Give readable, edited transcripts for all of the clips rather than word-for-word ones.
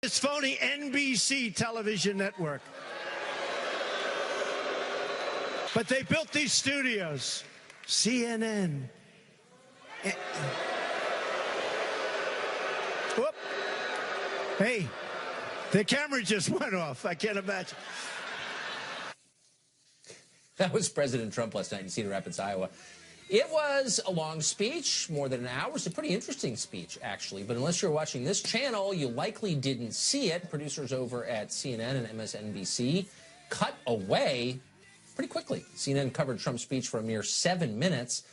This phony NBC television network. But they built these studios. CNN. Whoop. Hey, the camera just went off. I can't imagine. That was President Trump last night in Cedar Rapids, Iowa. It was a long speech, more than an hour. It's a pretty interesting speech, actually. But unless you're watching this channel, you likely didn't see it. Producers over at CNN and MSNBC cut away pretty quickly. CNN covered Trump's speech for a mere 7 minutes,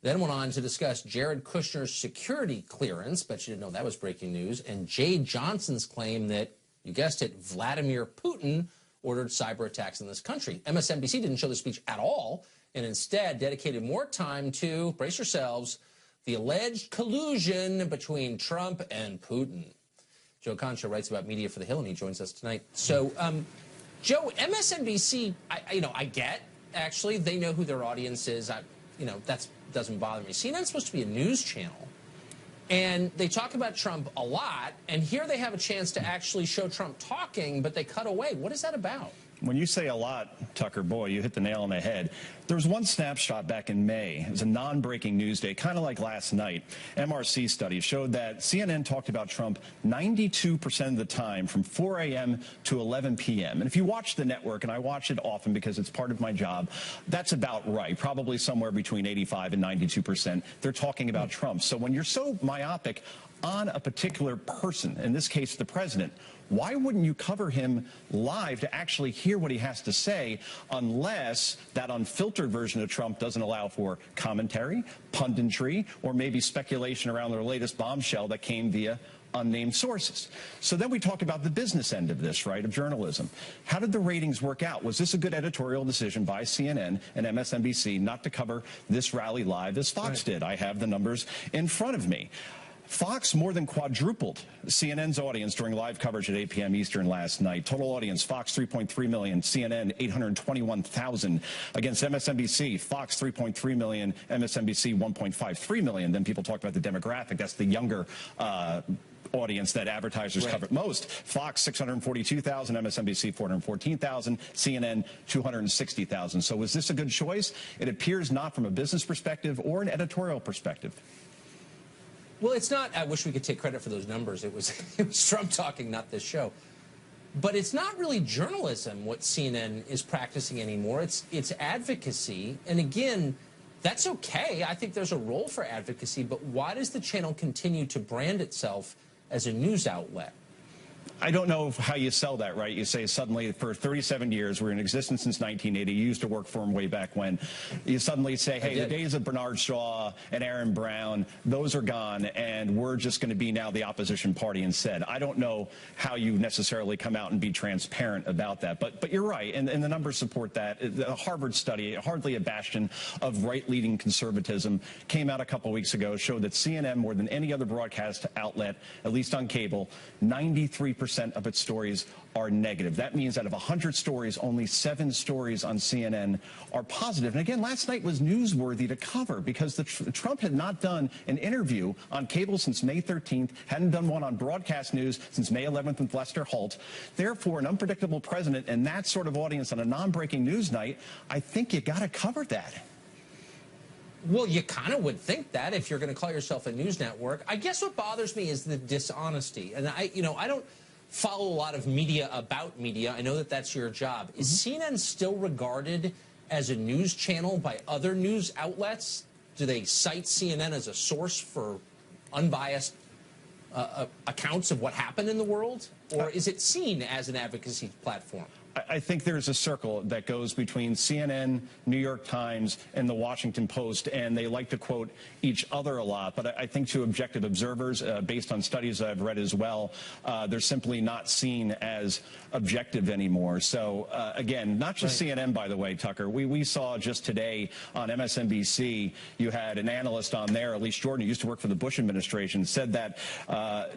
then went on to discuss Jared Kushner's security clearance, bet you didn't know that was breaking news, and Jay Johnson's claim that, you guessed it, Vladimir Putin ordered cyber attacks in this country. MSNBC didn't show the speech at all, and instead dedicated more time to, brace yourselves, the alleged collusion between Trump and Putin. Joe Concha writes about media for The Hill, and he joins us tonight. So, Joe, MSNBC, I get, actually, they know who their audience is. That doesn't bother me. CNN's supposed to be a news channel, and they talk about Trump a lot, and here they have a chance to actually show Trump talking, but they cut away. What is that about? When you say a lot, Tucker, boy, you hit the nail on the head. There was one snapshot back in May. It was a non-breaking news day, kind of like last night. MRC study showed that CNN talked about Trump 92% of the time from 4 a.m. to 11 p.m. And if you watch the network, and I watch it often because it's part of my job, that's about right. Probably somewhere between 85 and 92%. They're talking about Trump. So when you're so myopic on a particular person, in this case the president, why wouldn't you cover him live to actually hear what he has to say, unless that unfiltered version of Trump doesn't allow for commentary, punditry, or maybe speculation around the latest bombshell that came via unnamed sources? So then we talk about the business end of this, right, of journalism. How did the ratings work out? Was this a good editorial decision by CNN and MSNBC not to cover this rally live as Fox did? I have the numbers in front of me. Fox more than quadrupled CNN's audience during live coverage at 8 p.m. Eastern last night. Total audience, Fox 3.3 million, CNN 821,000. Against MSNBC, Fox 3.3 million, MSNBC 1.53 million. Then people talk about the demographic. That's the younger audience that advertisers cover most. Fox 642,000, MSNBC 414,000, CNN 260,000. So was this a good choice? It appears not from a business perspective or an editorial perspective. Well, it's not. I wish we could take credit for those numbers. It was Trump talking, not this show. But it's not really journalism what CNN is practicing anymore. It's advocacy. And again, that's okay. I think there's a role for advocacy. But why does the channel continue to brand itself as a news outlet? I don't know how you sell that, right? You say suddenly for 37 years, we're in existence since 1980. You used to work for him way back when. You suddenly say, hey, the days of Bernard Shaw and Aaron Brown, those are gone, and we're just going to be now the opposition party instead. I don't know how you necessarily come out and be transparent about that. But you're right, and the numbers support that. The Harvard study, hardly a bastion of right-leaning conservatism, came out a couple weeks ago, showed that CNN, more than any other broadcast outlet, at least on cable, 93% of its stories are negative. That means out of 100 stories, only 7 stories on CNN are positive. And again, last night was newsworthy to cover because Trump had not done an interview on cable since May 13th, hadn't done one on broadcast news since May 11th with Lester Holt. Therefore, an unpredictable president and that sort of audience on a non-breaking news night, I think you got to cover that. Well, you kind of would think that if you're going to call yourself a news network. I guess what bothers me is the dishonesty. And I don't follow a lot of media about media. I know that that's your job. Is CNN still regarded as a news channel by other news outlets? Do they cite CNN as a source for unbiased accounts of what happened in the world? Or is it seen as an advocacy platform? I think there's a circle that goes between CNN, New York Times, and the Washington Post, and they like to quote each other a lot. But I think to objective observers, based on studies I've read as well, they're simply not seen as objective anymore. So, again, not just CNN, by the way, Tucker. We saw just today on MSNBC, you had an analyst on there, Elise Jordan, who used to work for the Bush administration, said that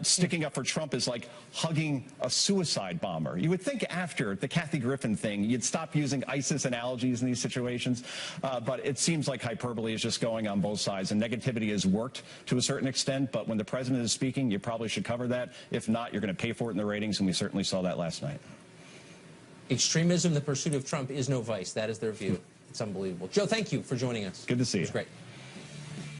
sticking up for Trump is like hugging a suicide bomber. You would think after the Kathy Griffin thing. You'd stop using ISIS analogies in these situations, but it seems like hyperbole is just going on both sides, and negativity has worked to a certain extent, but when the president is speaking, you probably should cover that. If not, you're going to pay for it in the ratings, and we certainly saw that last night. Extremism, the pursuit of Trump, is no vice. That is their view. It's unbelievable. Joe, thank you for joining us. Good to see you. It was great.